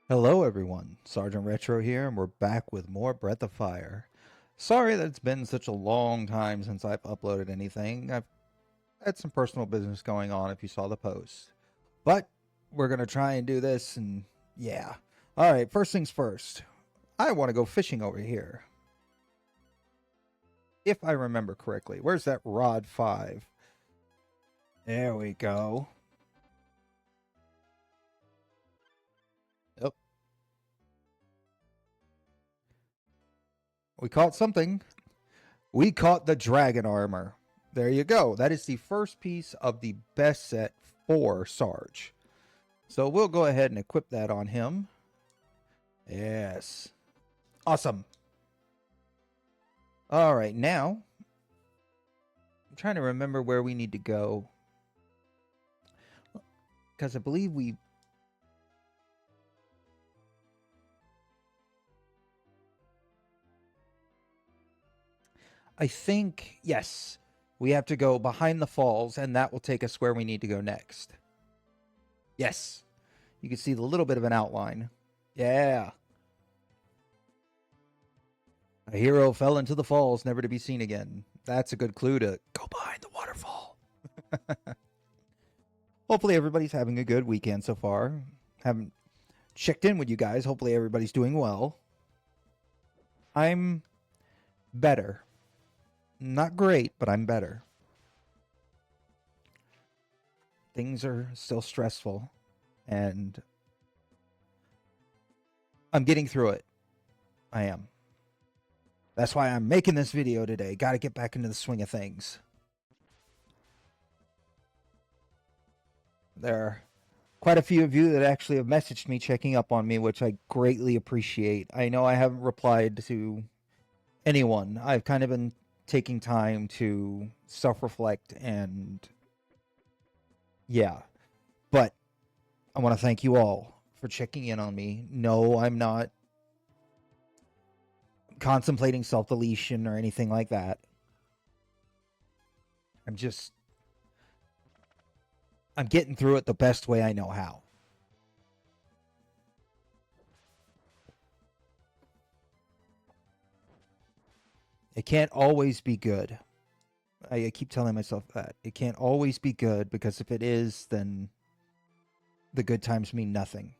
Hello everyone, Sergeant Retro here, and we're back with more Breath of Fire. Sorry that it's been such a long time since I've uploaded anything. I've had some personal business going on if you saw the post. But we're going to try and do this, and yeah. Alright, first things first. I want to go fishing over here. If I remember correctly. Where's that rod 5? There we go. Yep. We caught something. We caught the dragon armor. There you go. That is the first piece of the best set for Sarg. So we'll go ahead and equip that on him. Yes. Awesome. All right, now I'm trying to remember where we need to go. Because I believe I think, yes, we have to go behind the falls, and that will take us where we need to go next. Yes. You can see the little bit of an outline. Yeah. A hero fell into the falls, never to be seen again. That's a good clue to go behind the waterfall. Hopefully everybody's having a good weekend so far. Haven't checked in with you guys. Hopefully everybody's doing well. I'm better. Not great, but I'm better. Things are still stressful, and I'm getting through it. I am. That's why I'm making this video today. Got to get back into the swing of things. There are quite a few of you that actually have messaged me checking up on me, which I greatly appreciate. I know I haven't replied to anyone. I've kind of been taking time to self-reflect, and yeah. But I want to thank you all for checking in on me. No, I'm not contemplating self-deletion or anything like that. I'm getting through it the best way I know how. It can't always be good. I keep telling myself that. It can't always be good, because if it is, then the good times mean nothing.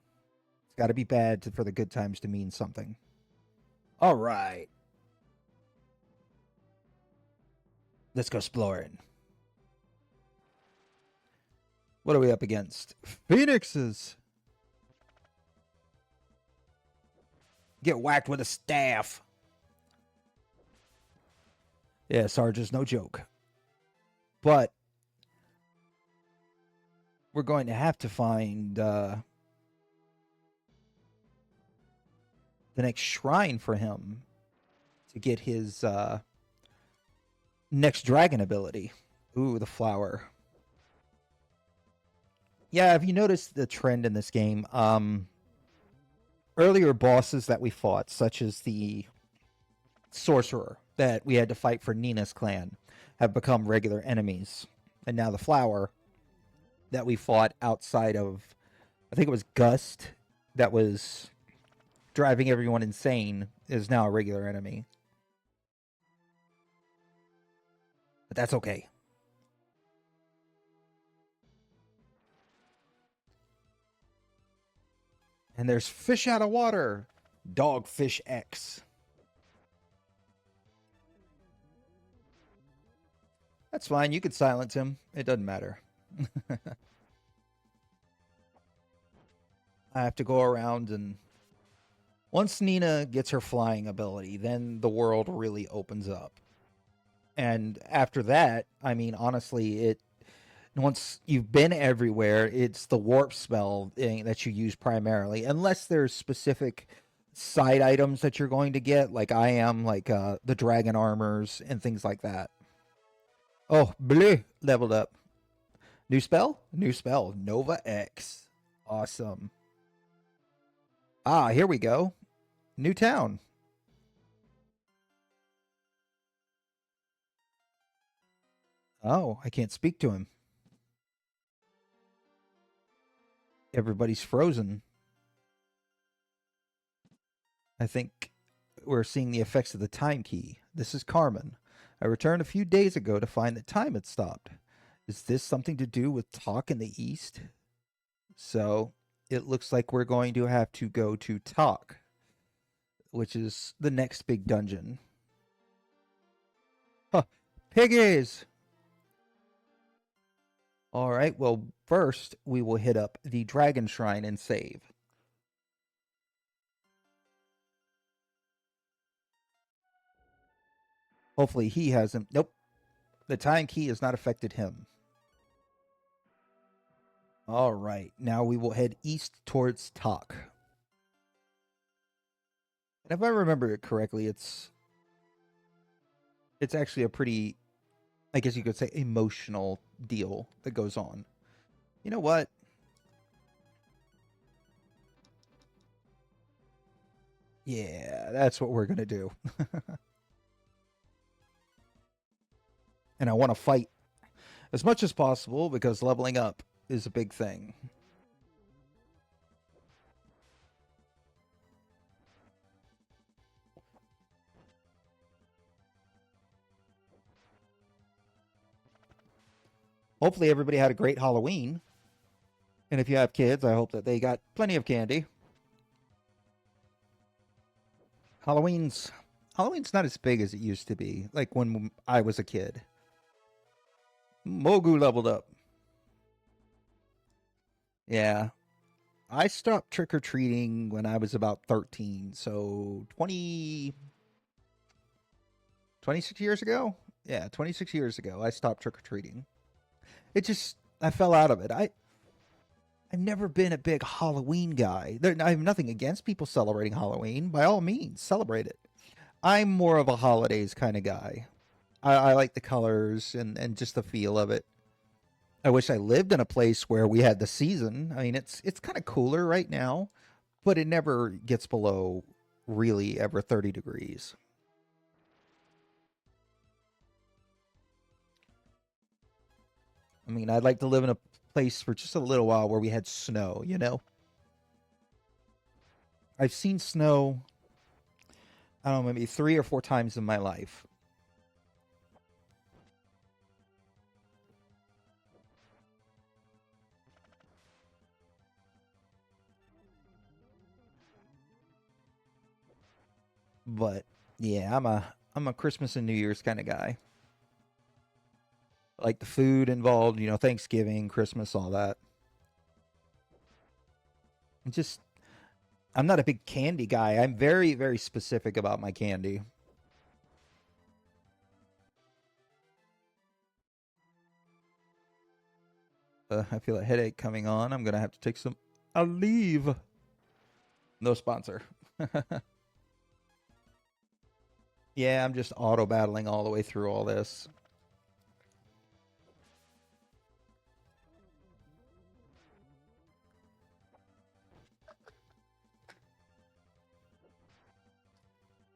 It's got to be bad for the good times to mean something. All right. Let's go exploring. What are we up against? Phoenixes. Get whacked with a staff. Yeah, Sarge is no joke. But we're going to have to find the next shrine for him to get his next dragon ability. Ooh, the flower. Yeah, have you noticed the trend in this game? Earlier bosses that we fought, such as the sorcerer that we had to fight for Nina's clan, have become regular enemies. And now the flower that we fought outside of, I think it was Gust, that was driving everyone insane, is now a regular enemy. But that's okay. And there's fish out of water. Dogfish X. That's fine. You could silence him. It doesn't matter. I have to go around, and once Nina gets her flying ability, then the world really opens up. And after that, I mean, honestly, once you've been everywhere, it's the warp spell that you use primarily, unless there's specific side items that you're going to get, like I am, like the dragon armors and things like that. Oh, bleh, leveled up. New spell? New spell. Nova X. Awesome. Ah, here we go. New town. Oh, I can't speak to him. Everybody's frozen. I think we're seeing the effects of the time key. This is Carmen. I returned a few days ago to find that time had stopped. Is this something to do with Tock in the East? So it looks like we're going to have to go to Tock, which is the next big dungeon. Huh. Piggies! All right, well, first we will hit up the Dragon Shrine and save. Hopefully he hasn't. Nope. The time key has not affected him. All right, now we will head east towards Tock. And if I remember it correctly, it's actually a pretty, I guess you could say, emotional deal that goes on. You know what? Yeah, that's what we're going to do. And I want to fight as much as possible because leveling up is a big thing. Hopefully everybody had a great Halloween. And if you have kids, I hope that they got plenty of candy. Halloween's not as big as it used to be, like when I was a kid. Mogu leveled up. Yeah. I stopped trick-or-treating when I was about 13, so 26 years ago? Yeah, 26 years ago, I stopped trick-or-treating. I fell out of it. I've never been a big Halloween guy. I have nothing against people celebrating Halloween. By all means, celebrate it. I'm more of a holidays kind of guy. I like the colors and just the feel of it. I wish I lived in a place where we had the season. I mean, it's kind of cooler right now, but it never gets below really ever 30 degrees. I mean, I'd like to live in a place for just a little while where we had snow, you know? I've seen snow, I don't know, maybe 3 or 4 times in my life. But yeah, I'm a Christmas and New Year's kind of guy. Like the food involved, you know, Thanksgiving, Christmas, all that. And just I'm not a big candy guy. I'm very, very specific about my candy. I feel a headache coming on. I'm gonna have to take some. I'll leave. No sponsor. Yeah, I'm just auto battling all the way through all this.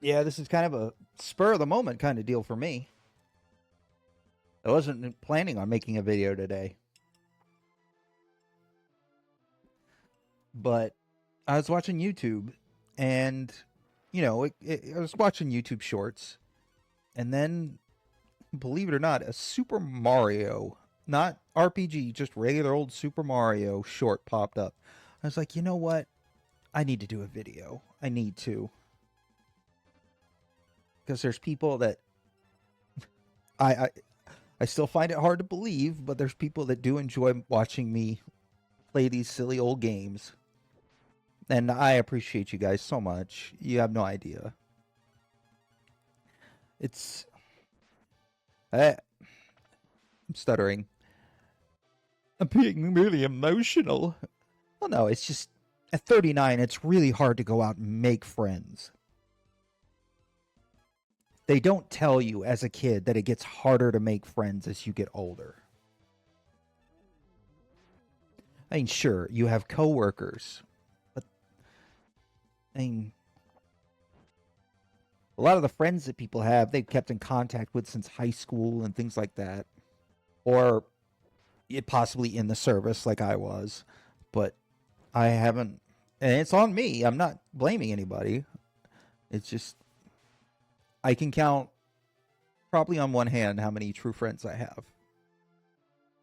Yeah, this is kind of a spur of the moment kind of deal for me. I wasn't planning on making a video today, but I was watching YouTube and, you know, I was watching YouTube shorts and then, believe it or not, a Super Mario, not RPG, just regular old Super Mario short popped up. I was like, you know what? I need to do a video. I need to. Because there's people that I, I I still find it hard to believe, but there's people that do enjoy watching me play these silly old games. And I appreciate you guys so much. You have no idea. It's I'm stuttering. I'm being really emotional. Well, no, it's just at 39, it's really hard to go out and make friends. They don't tell you as a kid that it gets harder to make friends as you get older. I mean, sure, you have coworkers, but I mean, a lot of the friends that people have, they've kept in contact with since high school and things like that, or it possibly in the service like I was, but I haven't, and it's on me. I'm not blaming anybody. It's just, I can count probably on one hand how many true friends I have.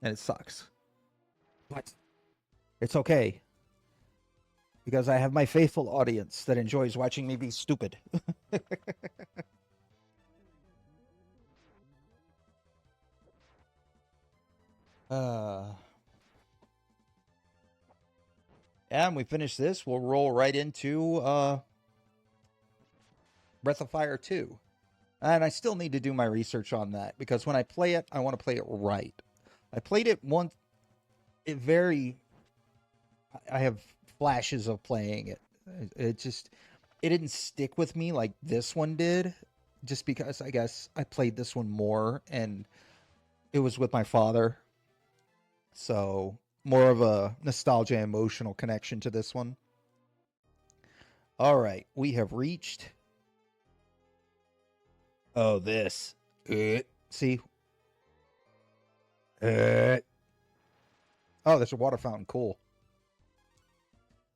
And it sucks. But it's okay. Because I have my faithful audience that enjoys watching me be stupid. uh, and we finish this, we'll roll right into Breath of Fire 2. And I still need to do my research on that because when I play it, I want to play it right. I played it once. I have flashes of playing it. It didn't stick with me like this one did, just because I guess I played this one more and it was with my father. So more of a nostalgia, emotional connection to this one. All right, we have reached. Oh, this. See? Oh, there's a water fountain. Cool.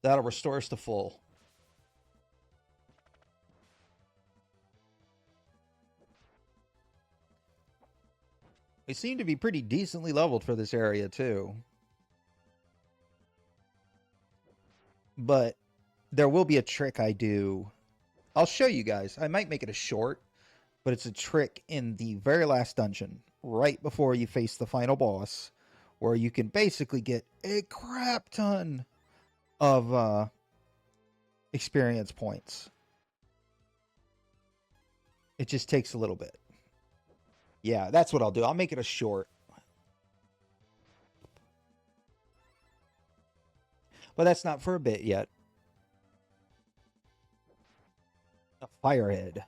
That'll restore us to full. We seem to be pretty decently leveled for this area, too. But there will be a trick I do. I'll show you guys. I might make it a short, but it's a trick in the very last dungeon, right before you face the final boss, where you can basically get a crap ton of experience points. It just takes a little bit. Yeah, that's what I'll do. I'll make it a short. But that's not for a bit yet. A firehead.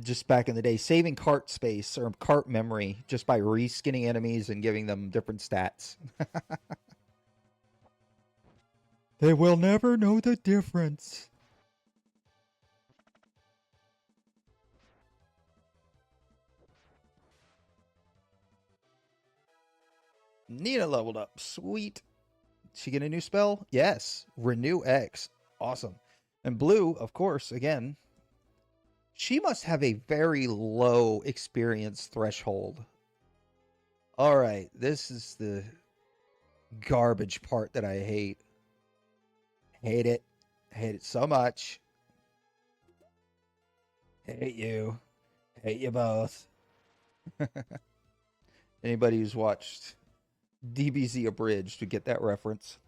Just back in the day, saving cart space or cart memory just by reskinning enemies and giving them different stats. They will never know the difference. Nina leveled up. Sweet. She get a new spell? Yes. Renew X. Awesome. And Blue, of course, again. She must have a very low experience threshold. All right. This is the garbage part that I hate. Hate it. Hate it so much. Hate you. Hate you both. Anybody who's watched DBZ Abridged to get that reference.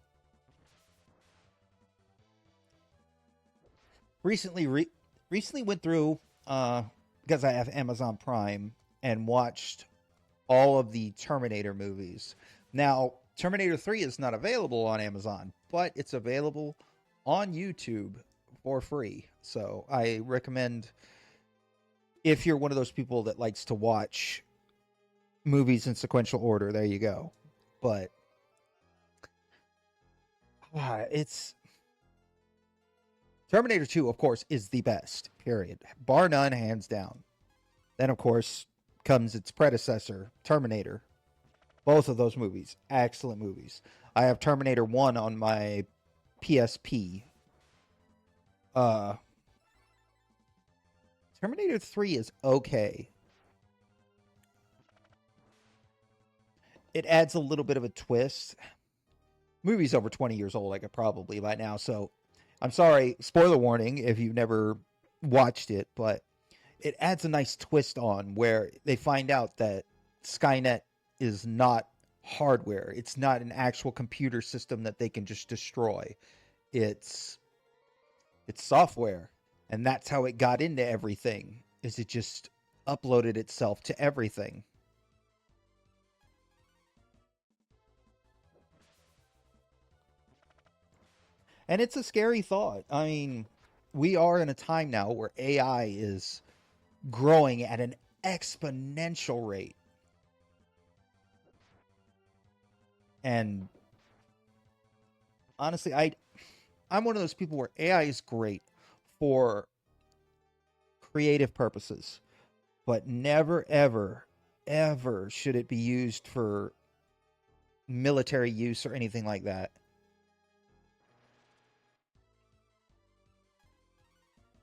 Recently went through because I have Amazon Prime and watched all of the Terminator movies. Now, Terminator 3 is not available on Amazon, but it's available on YouTube for free. So I recommend, if you're one of those people that likes to watch movies in sequential order, there you go. But it's Terminator 2, of course, is the best, period. Bar none, hands down. Then, of course, comes its predecessor, Terminator. Both of those movies, excellent movies. I have Terminator 1 on my PSP. Terminator 3 is okay. It adds a little bit of a twist. Movie's over 20 years old, like, probably by now, so I'm sorry, spoiler warning if you've never watched it, but it adds a nice twist on where they find out that Skynet is not hardware. It's not an actual computer system that they can just destroy. It's software. And that's how it got into everything, is it just uploaded itself to everything. And it's a scary thought. I mean, we are in a time now where AI is growing at an exponential rate. And honestly, I'm one of those people where AI is great for creative purposes, but never, ever, ever should it be used for military use or anything like that.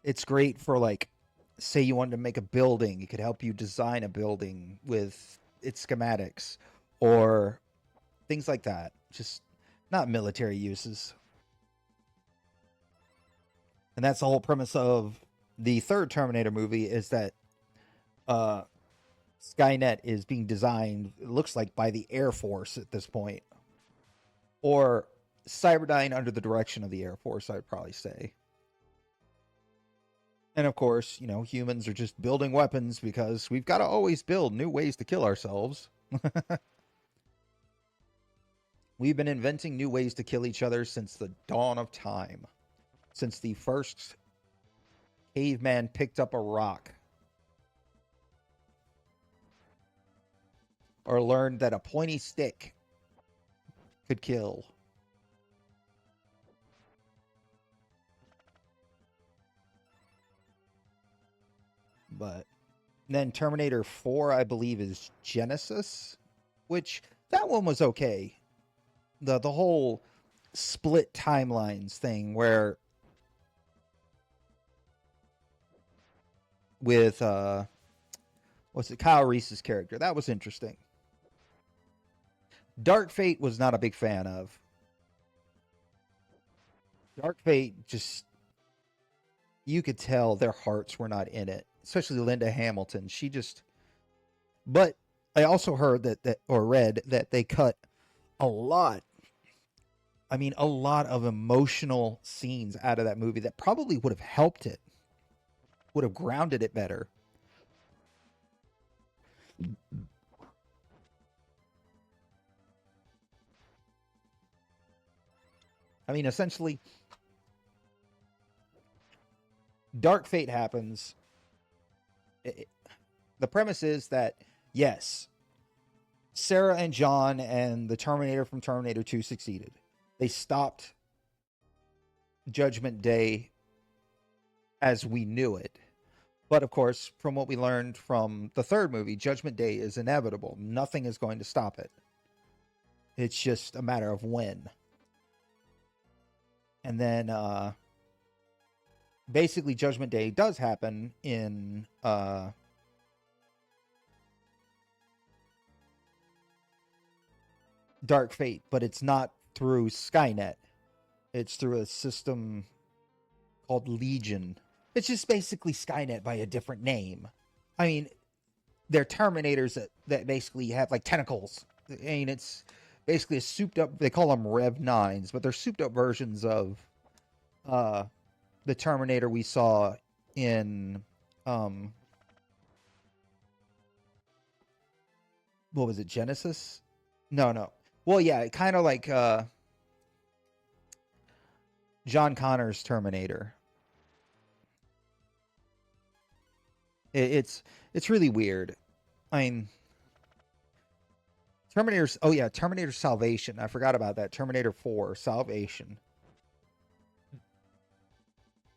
It's great for, like, say you wanted to make a building, it could help you design a building with its schematics or things like that. Just not military uses. And that's the whole premise of the third Terminator movie, is that uh Skynet is being designed, it looks like, by the Air Force at this point, or Cyberdyne under the direction of the Air Force, I'd probably say. And of course, humans are just building weapons because we've got to always build new ways to kill ourselves. We've been inventing new ways to kill each other since the dawn of time. Since the first caveman picked up a rock or learned that a pointy stick could kill. But then Terminator 4, I believe, is Genesis, which that one was okay. The whole split timelines thing where with what's it, Kyle Reese's character, that was interesting. Dark Fate was not a big fan of. Dark Fate, just, you could tell their hearts were not in it, especially Linda Hamilton. She just, but I also heard that or read that they cut a lot, I mean, a lot of emotional scenes out of that movie that probably would have helped it, would have grounded it better. I mean, essentially, Dark Fate happens. The premise is that, yes, Sarah and John and the Terminator from Terminator 2 succeeded. They stopped Judgment Day as we knew it. But of course, from what we learned from the third movie, Judgment Day is inevitable. Nothing is going to stop it. It's just a matter of when. And then basically Judgment Day does happen in Dark Fate, but it's not through Skynet. It's through a system called Legion. It's just basically Skynet by a different name. I mean, they're Terminators that basically have like tentacles. I mean, it's basically a souped up, they call them Rev 9s, but they're souped up versions of the Terminator we saw in what was it, Genesis? No. Well, yeah, kind of like John Connor's Terminator. It's really weird. I mean, Terminator's, oh yeah, Terminator Salvation. I forgot about that. Terminator 4 Salvation.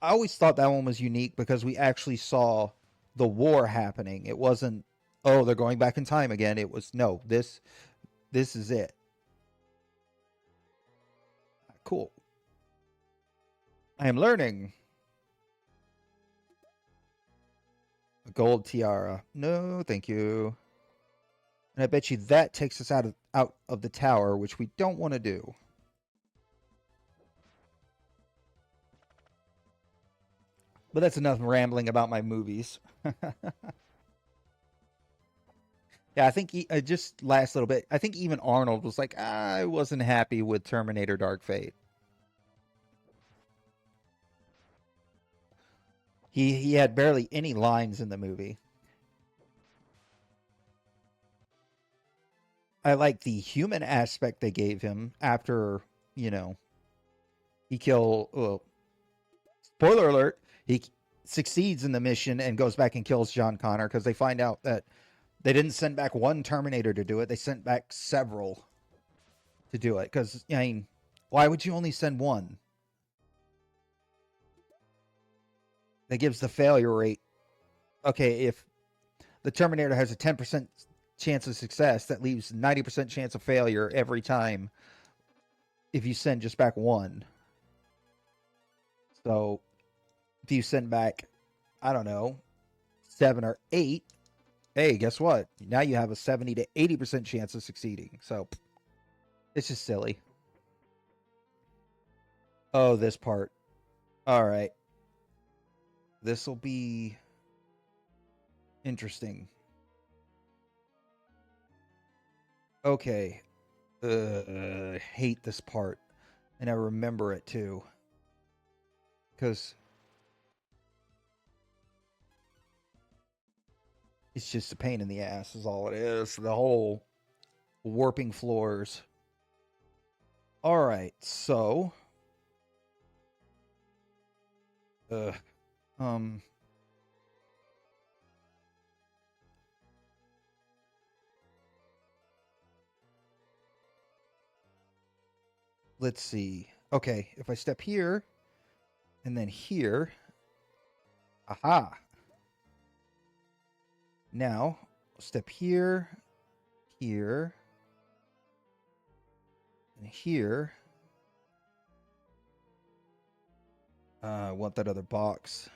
I always thought that one was unique because we actually saw the war happening. It wasn't, oh, they're going back in time again. It was, no, this is it. Cool. I am learning. A gold tiara. No, thank you. And I bet you that takes us out of the tower, which we don't want to do. But that's enough rambling about my movies. Yeah, I think just last little bit. I think even Arnold was like, I wasn't happy with Terminator Dark Fate. He had barely any lines in the movie. I like the human aspect they gave him after, he killed, well, spoiler alert, he succeeds in the mission and goes back and kills John Connor because they find out that they didn't send back one Terminator to do it. They sent back several to do it. Because, I mean, why would you only send one? That gives the failure rate. Okay, if the Terminator has a 10% chance of success, that leaves 90% chance of failure every time if you send just back one. So If you send back, I don't know, 7 or 8, hey, guess what? Now you have a 70 to 80% chance of succeeding. So it's just silly. Oh, this part. All right. This will be interesting. Okay. I hate this part. And I remember it too. Because it's just a pain in the ass, is all it is. The whole warping floors. All right. So. Um. Let's see. Okay. If I step here and then here. Aha. Now, step here, here, and here. I want that other box.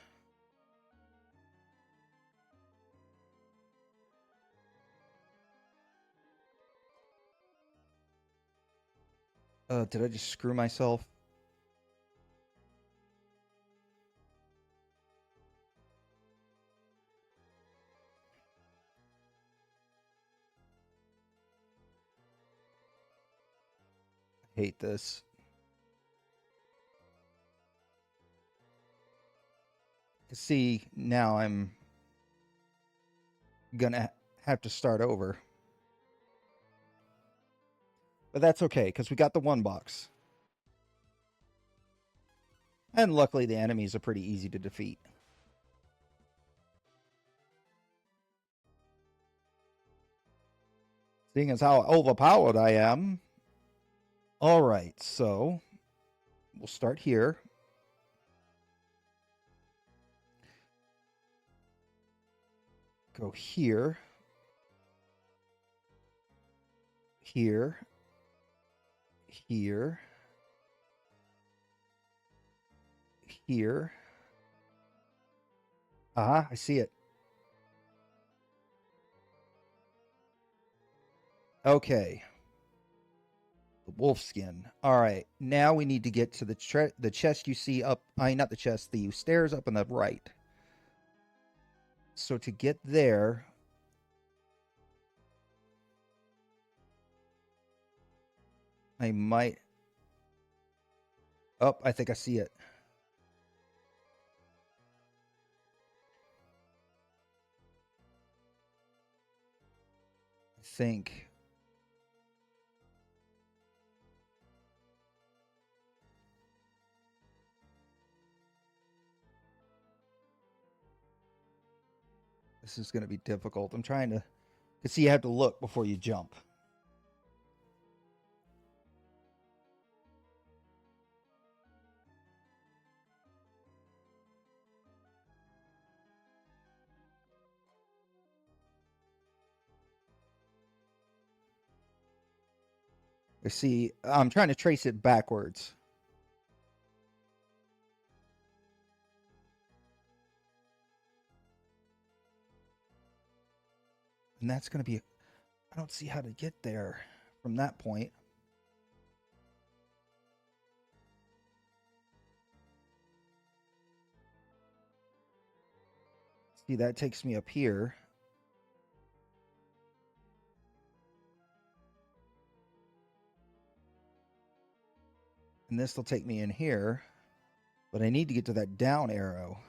Did I just screw myself? I hate this. See, now I'm gonna have to start over. But that's okay, because we got the one box. And luckily the enemies are pretty easy to defeat. Seeing as how overpowered I am. Alright, so we'll start here. Go here. Here. Here. Here. Ah, I see it. Okay. The wolf skin. All right. Now we need to get to the chest you see up. Not the chest. The stairs up on the right. So to get there, I might. Oh, I think I see it. I think. This is going to be difficult. I'm trying to. See, you have to look before you jump. I see. I'm trying to trace it backwards. And that's going to be. I don't see how to get there from that point. See, that takes me up here. And this will take me in here. But I need to get to that down arrow.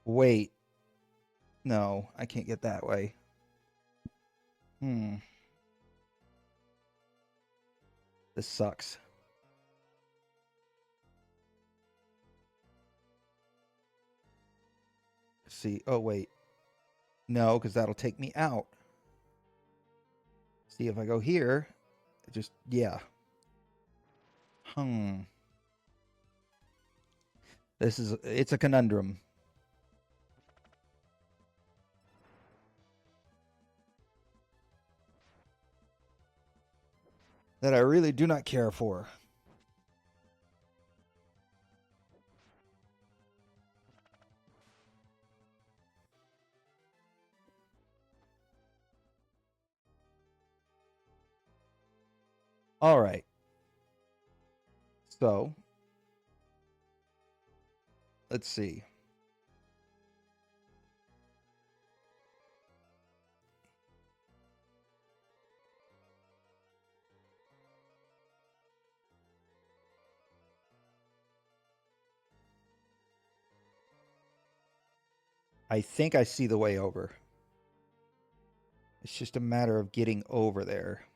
Wait. No, I can't get that way. This sucks. See, oh wait. No, because that'll take me out. See, if I go here, yeah. It's a conundrum. that I really do not care for. All right. So, let's see. I think I see the way over. It's just a matter of getting over there.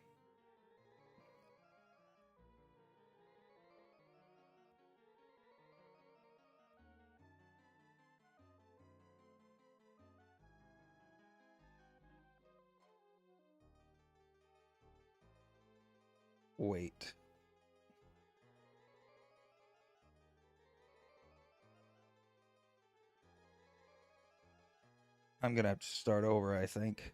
Wait. I'm going to have to start over, I think.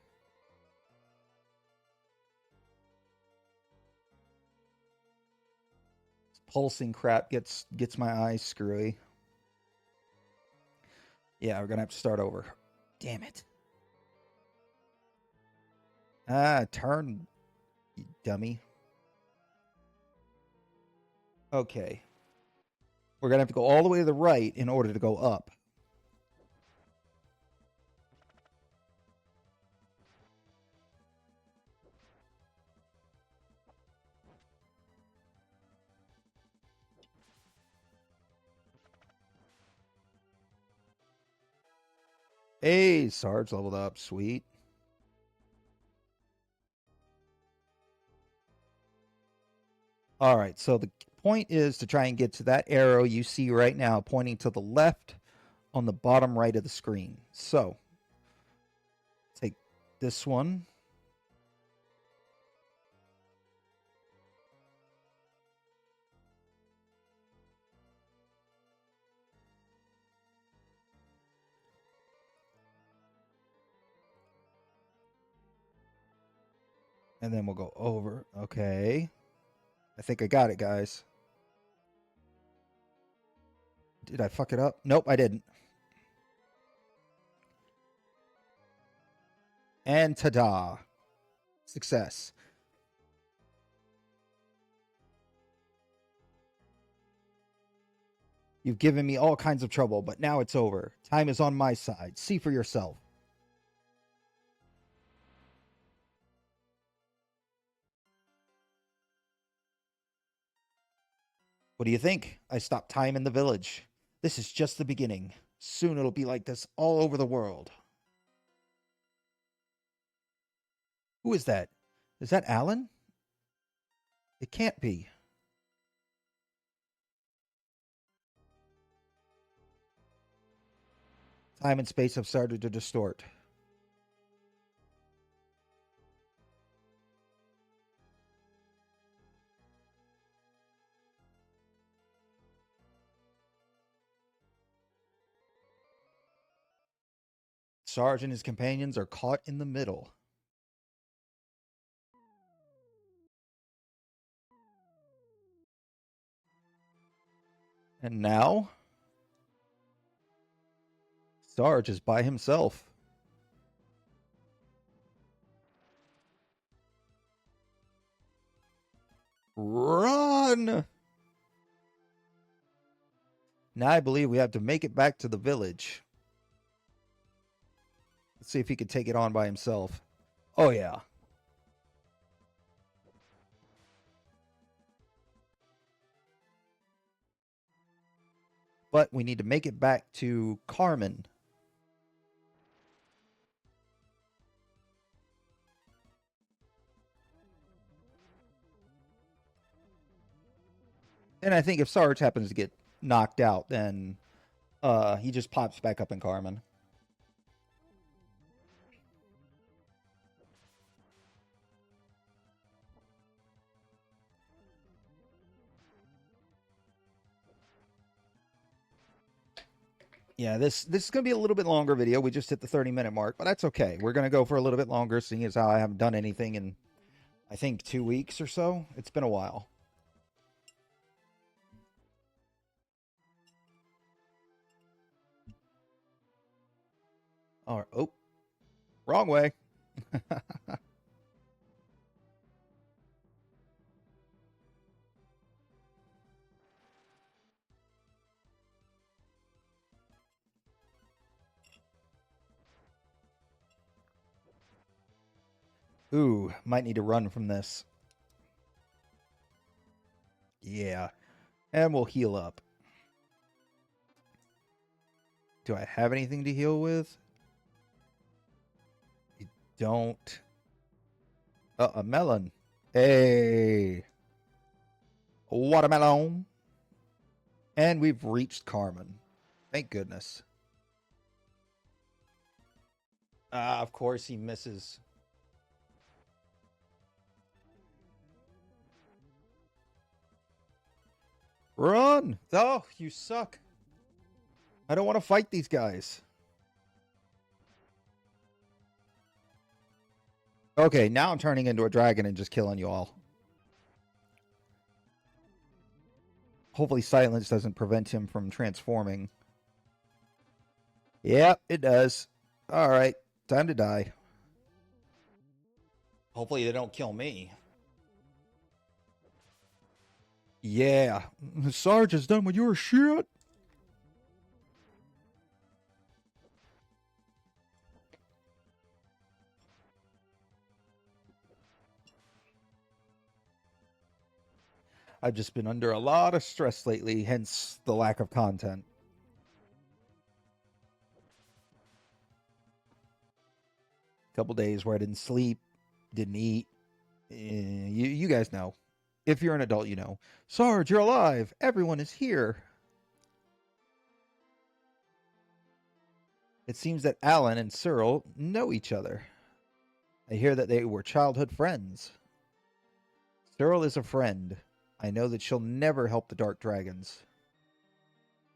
This pulsing crap gets my eyes screwy. Yeah, we're going to have to start over. Damn it. Ah, turn, you dummy. Okay. We're going to have to go all the way to the right in order to go up. Hey, Sarge leveled up. Sweet. All right, so the point is to try and get to that arrow you see right now pointing to the left on the bottom right of the screen. So, take this one. And then we'll go over. Okay. I think I got it, guys. Did I fuck it up? Nope, I didn't. And ta-da. Success. You've given me all kinds of trouble, but now it's over. Time is on my side. See for yourself. What do you think? I stopped time in the village. This is just the beginning. Soon it'll be like this all over the world. Who is that? Is that Alan? It can't be. Time and space have started to distort. Sarge and his companions are caught in the middle. And now, Sarge is by himself. Run! Now I believe we have to make it back to the village. Let's see if he can take it on by himself. Oh, yeah. But we need to make it back to Carmen. And I think if Sarge happens to get knocked out, then he just pops back up in Carmen. Yeah, this is going to be a little bit longer video. We just hit the 30-minute mark, but that's okay. We're going to go for a little bit longer, seeing as how I haven't done anything in, I think 2 weeks or so. It's been a while. All right. Oh, wrong way. Ooh, might need to run from this. Yeah. And we'll heal up. Do I have anything to heal with? I don't. A melon. Hey. Watermelon. And we've reached Carmen. Thank goodness. Of course he misses. Run! Oh, you suck. I don't want to fight these guys. Okay, now I'm turning into a dragon and just killing you all. Hopefully silence doesn't prevent him from transforming. Yep, it does. Alright, time to die. Hopefully they don't kill me. Yeah, Sarg is done with your shit. I've just been under a lot of stress lately, hence the lack of content. Couple days where I didn't sleep, didn't eat. You guys know. If you're an adult, you know. Sarge, you're alive. Everyone is here. It seems that Alan and Cyril know each other. I hear that they were childhood friends. Cyril is a friend. I know that she'll never help the Dark Dragons.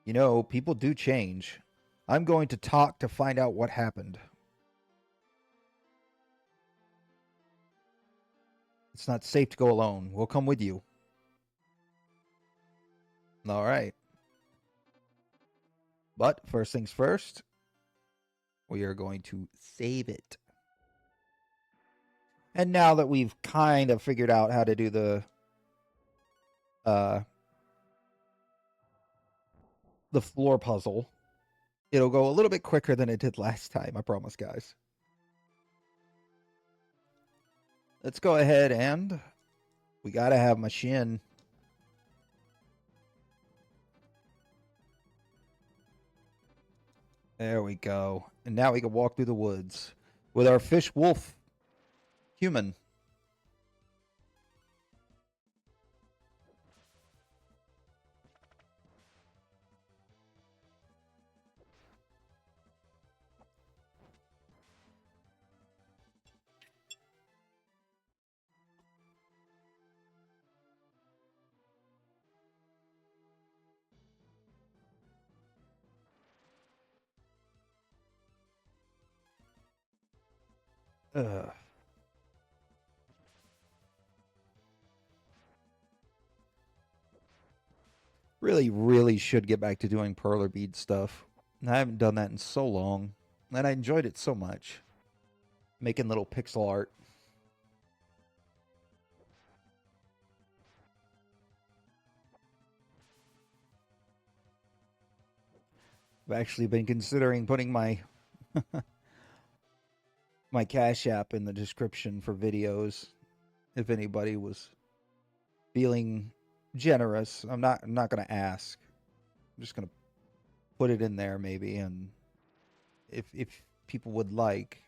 You know, people do change. I'm going to Tock to find out what happened. It's not safe to go alone. We'll come with you. All right. But first things first, we are going to save it. And now that we've kind of figured out how to do the floor puzzle, it'll go a little bit quicker than it did last time, I promise, guys. Let's go ahead and we got to have my shin. There we go. And now we can walk through the woods with our fish wolf human. Ugh. Really should get back to doing perler bead stuff. I haven't done that in so long, and I enjoyed it so much. Making little pixel art. I've actually been considering putting my my Cash App in the description for videos if anybody was feeling generous. I'm not going to ask. I'm just going to put it in there maybe, and if people would like,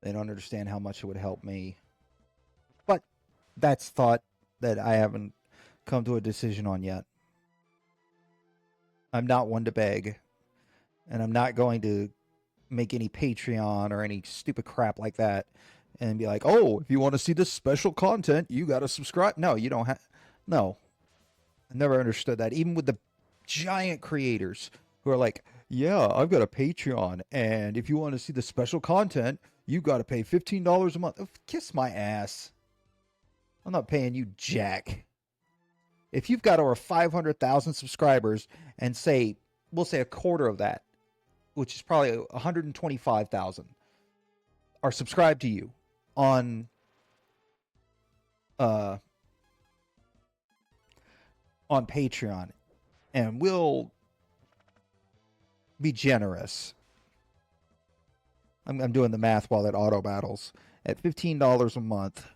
they don't understand how much it would help me. But that's thought that I haven't come to a decision on yet. I'm not one to beg, and I'm not going to make any Patreon or any stupid crap like that and be like, oh, if you want to see this special content, you got to subscribe. No, you don't have. No. I never understood that. Even with the giant creators who are like, yeah, I've got a Patreon, and if you want to see the special content, you got to pay $15 a month. Kiss my ass. I'm not paying you jack. If you've got over 500,000 subscribers and we'll say a quarter of that, which is probably 125,000, are subscribed to you on uh on Patreon, and we'll be generous. I'm doing the math while it auto battles at $15 a month.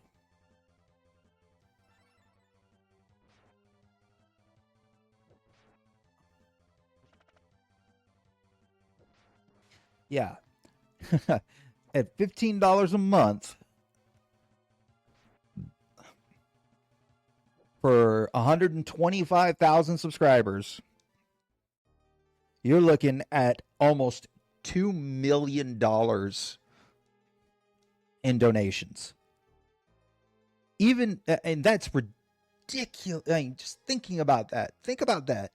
Yeah. At $15 a month for 125,000 subscribers, you're looking at almost $2 million in donations. And that's ridiculous. I mean, just thinking about that. Think about that.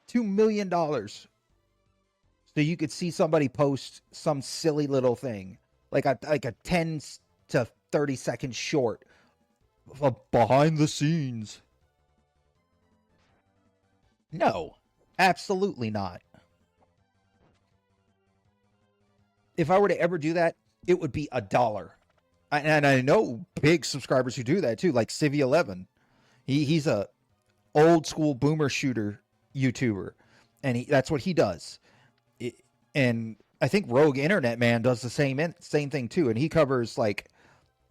$2 million. So you could see somebody post some silly little thing, like a 10 to 30-second short of behind the scenes. No, absolutely not. If I were to ever do that, it would be $1. And I know big subscribers who do that too, like Civi11. He's a old school boomer shooter YouTuber, and that's what he does. And I think Rogue Internet Man does the same thing too, and he covers like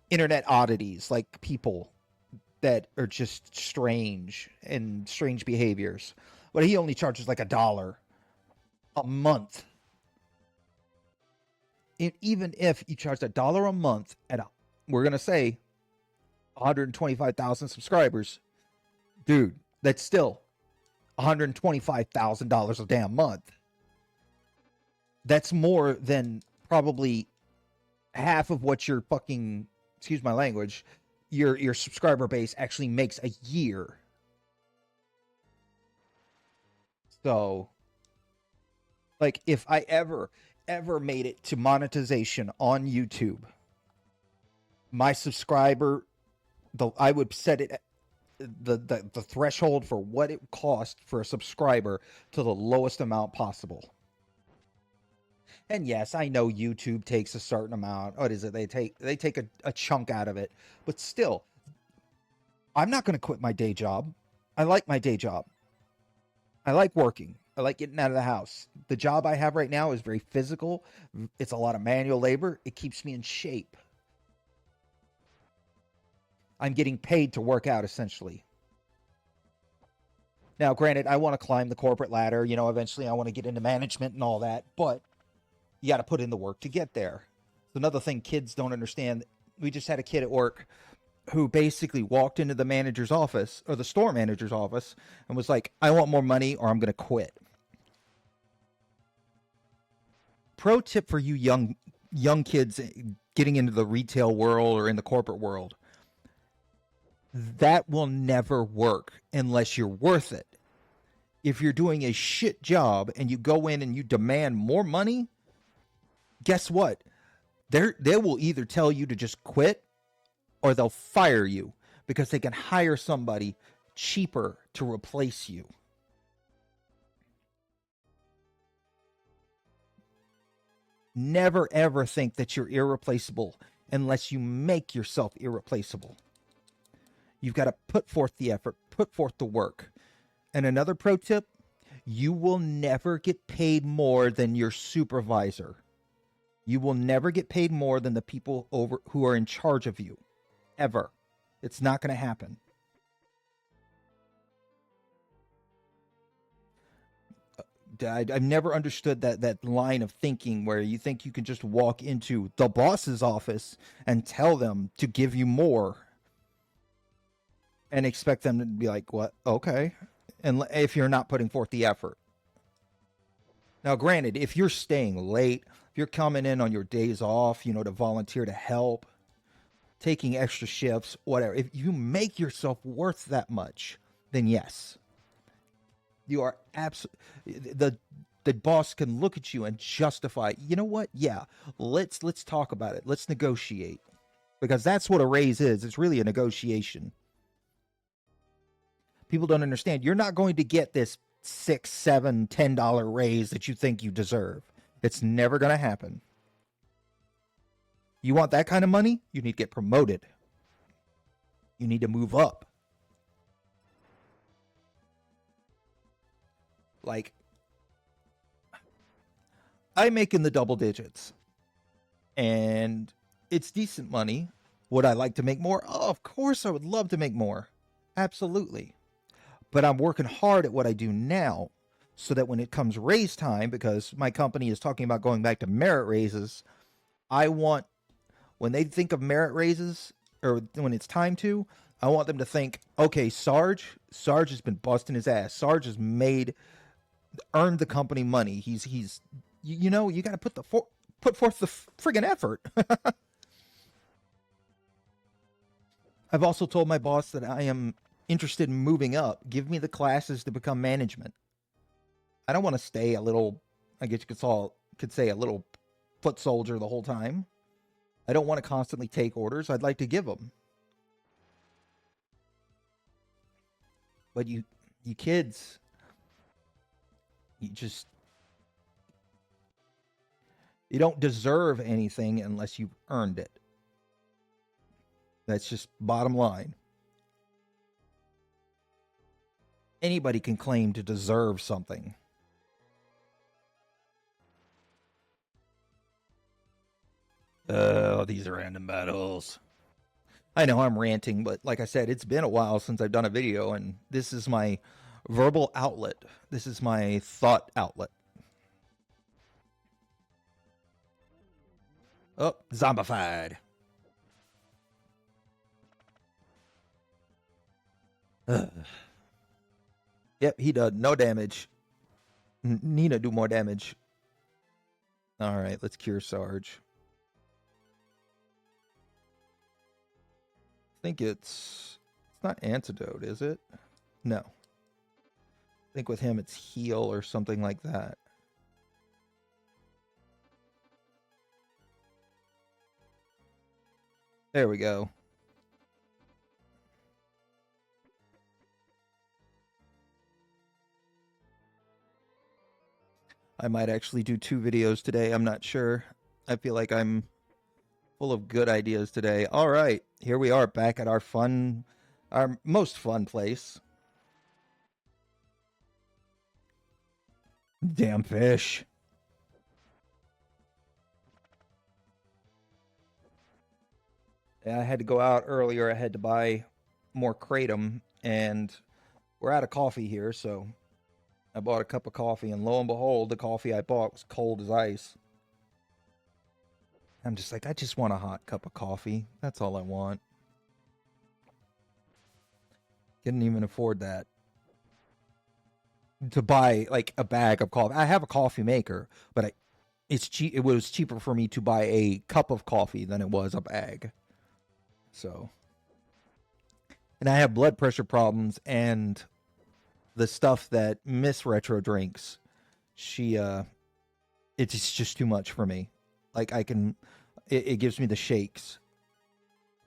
internet oddities, like people that are just strange and strange behaviors. But he only charges like $1 a month. Even if you charge $1 a month we're gonna say 125,000 subscribers, dude, that's still $125,000 a damn month. That's more than probably half of what your fucking, excuse my language, your subscriber base actually makes a year. So, like, if I ever made it to monetization on YouTube, my subscriber, I would set it the threshold for what it cost for a subscriber to the lowest amount possible. And yes, I know YouTube takes a certain amount. What is it? They take a chunk out of it. But still, I'm not going to quit my day job. I like my day job. I like working. I like getting out of the house. The job I have right now is very physical. It's a lot of manual labor. It keeps me in shape. I'm getting paid to work out, essentially. Now, granted, I want to climb the corporate ladder. You know, eventually I want to get into management and all that. But you got to put in the work to get there. It's another thing kids don't understand. We just had a kid at work who basically walked into the manager's office, or the store manager's office, and was like, I want more money or I'm going to quit. Pro tip for you young kids getting into the retail world or in the corporate world. That will never work unless you're worth it. If you're doing a shit job and you go in and you demand more money, guess what? They will either tell you to just quit or they'll fire you because they can hire somebody cheaper to replace you. Never ever think that you're irreplaceable unless you make yourself irreplaceable. You've got to put forth the effort, put forth the work. And another pro tip, you will never get paid more than your supervisor. You will never get paid more than the people who are in charge of you. Ever. It's not going to happen. I've never understood that line of thinking where you think you can just walk into the boss's office and tell them to give you more and expect them to be like, what? Okay. And if you're not putting forth the effort. Now, granted, if you're staying late, if you're coming in on your days off, you know, to volunteer to help, taking extra shifts, whatever, if you make yourself worth that much, then yes. You are absolutely, the boss can look at you and justify, you know what? Yeah, let's talk about it. Let's negotiate. Because that's what a raise is. It's really a negotiation. People don't understand. You're not going to get this $6, $7, $10 raise that you think you deserve. It's never going to happen. You want that kind of money? You need to get promoted. You need to move up. Like, I make in the double digits, and it's decent money. Would I like to make more? Oh, of course, I would love to make more. Absolutely. But I'm working hard at what I do now so that when it comes raise time, because my company is talking about going back to merit raises, I want, when they think of merit raises, or when it's time to, I want them to think, okay, Sarg has been busting his ass. Sarg has earned the company money. He's you know, you got to put forth the friggin' effort. I've also told my boss that I am interested in moving up. Give me the classes to become management. I don't want to stay a little, I guess you could say a little foot soldier the whole time. I don't want to constantly take orders. I'd like to give them. But you kids, you don't deserve anything unless you've earned it. That's just bottom line. Anybody can claim to deserve something. Oh, these random battles. I know I'm ranting, but like I said, it's been a while since I've done a video, and this is my verbal outlet. This is my thought outlet. Oh, zombified. Yep, he does no damage. Nina do more damage. All right, let's cure Sarge. I think it's not antidote, is it? No. I think with him it's heal or something like that. There we go. I might actually do 2 videos today. I'm not sure. I feel like I'm full of good ideas today. All right, here we are back at our most fun place. Damn fish. I had to go out earlier. I had to buy more kratom, and we're out of coffee here, so I bought a cup of coffee, and lo and behold, the coffee I bought was cold as ice. I'm just like, I just want a hot cup of coffee. That's all I want. Couldn't even afford that. To buy like a bag of coffee. I have a coffee maker, but it's cheap. It was cheaper for me to buy a cup of coffee than it was a bag. So, and I have blood pressure problems, and the stuff that Miss Retro drinks, it's just too much for me. Like it gives me the shakes,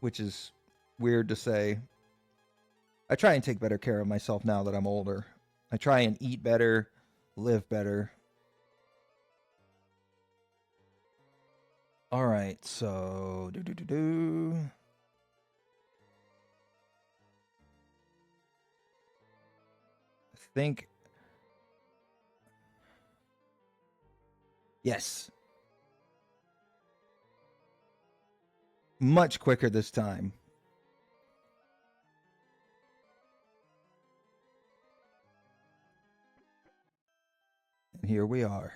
which is weird to say. I try and take better care of myself now that I'm older. I try and eat better, live better. All right, so I think yes. Much quicker this time. And here we are.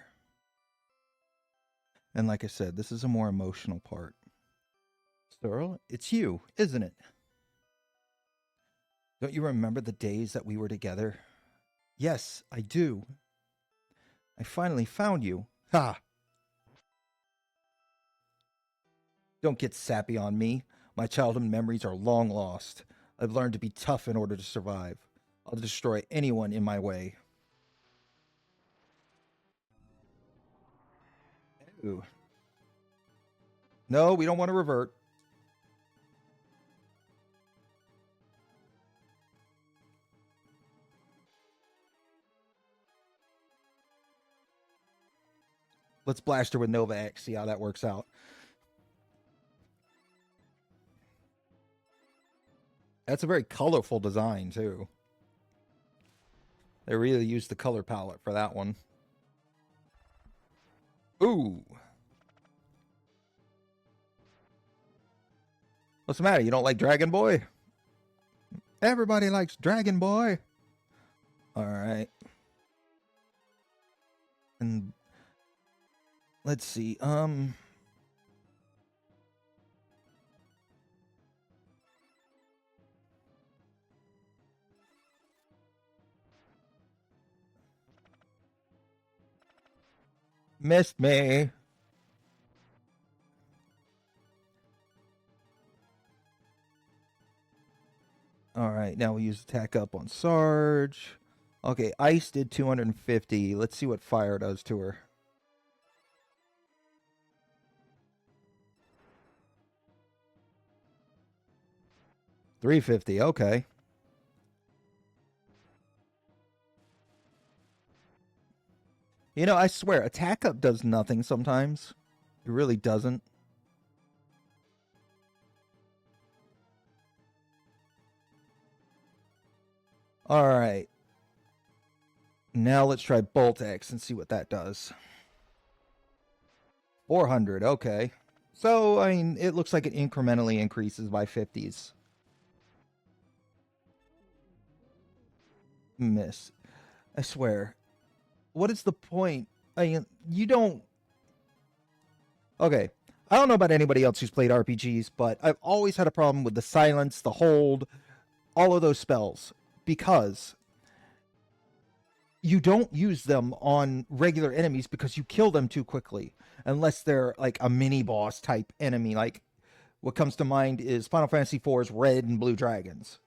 And like I said, this is a more emotional part. Cyril, it's you, isn't it? Don't you remember the days that we were together? Yes, I do. I finally found you. Ha! Don't get sappy on me. My childhood memories are long lost. I've learned to be tough in order to survive. I'll destroy anyone in my way. Ooh. No, we don't want to revert. Let's blast her with Nova X, see how that works out. That's a very colorful design, too. They really used the color palette for that one. Ooh. What's the matter? You don't like Dragon Boy? Everybody likes Dragon Boy. All right. And let's see. Missed me. All right, now we use attack up on Sarg. Okay, ice did 250. Let's see what fire does to her. 350. Okay. You know, I swear, attack up does nothing sometimes. It really doesn't. All right. Now let's try Bolt X and see what that does. 400. Okay. So, I mean, it looks like it incrementally increases by 50s. Miss. I swear. What is the point? I mean, you don't... Okay. I don't know about anybody else who's played RPGs, but I've always had a problem with the silence, the hold, all of those spells. Because you don't use them on regular enemies because you kill them too quickly. Unless they're like a mini boss type enemy. Like, what comes to mind is Final Fantasy IV's Red and Blue Dragons.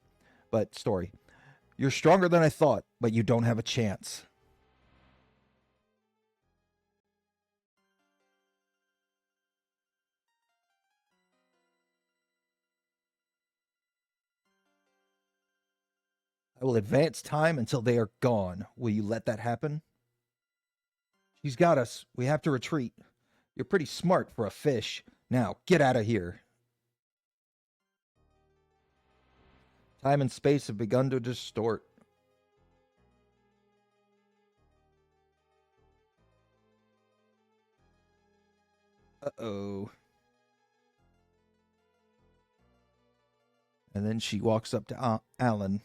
But, story. You're stronger than I thought, but you don't have a chance. I will advance time until they are gone. Will you let that happen? She's got us. We have to retreat. You're pretty smart for a fish. Now, get out of here. Time and space have begun to distort. Uh-oh. And then she walks up to Alan.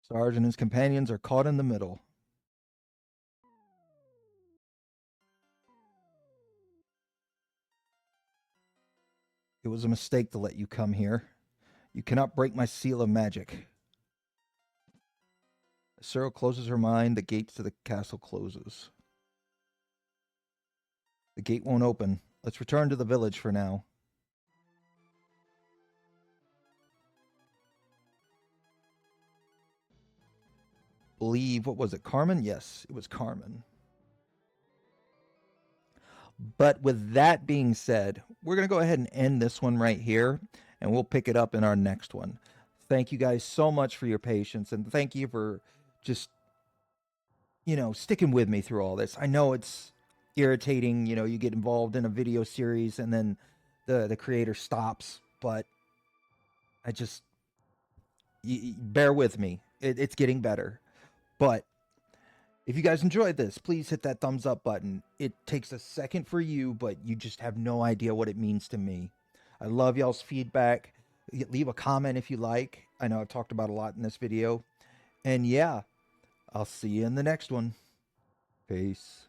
Sarge and his companions are caught in the middle. It was a mistake to let you come here. You cannot break my seal of magic. As Cyril closes her mind, the gates to the castle closes. The gate won't open. Let's return to the village for now. Believe, what was it, Carmen? Yes, it was Carmen. But with that being said, we're going to go ahead and end this one right here, and we'll pick it up in our next one. Thank you guys so much for your patience, and thank you for just, sticking with me through all this. I know it's irritating, you get involved in a video series and then the creator stops, but I just, bear with me. It's getting better. But if you guys enjoyed this, please hit that thumbs up button. It takes a second for you, but you just have no idea what it means to me. I love y'all's feedback. Leave a comment if you like. I know I've talked about a lot in this video. And yeah, I'll see you in the next one. Peace.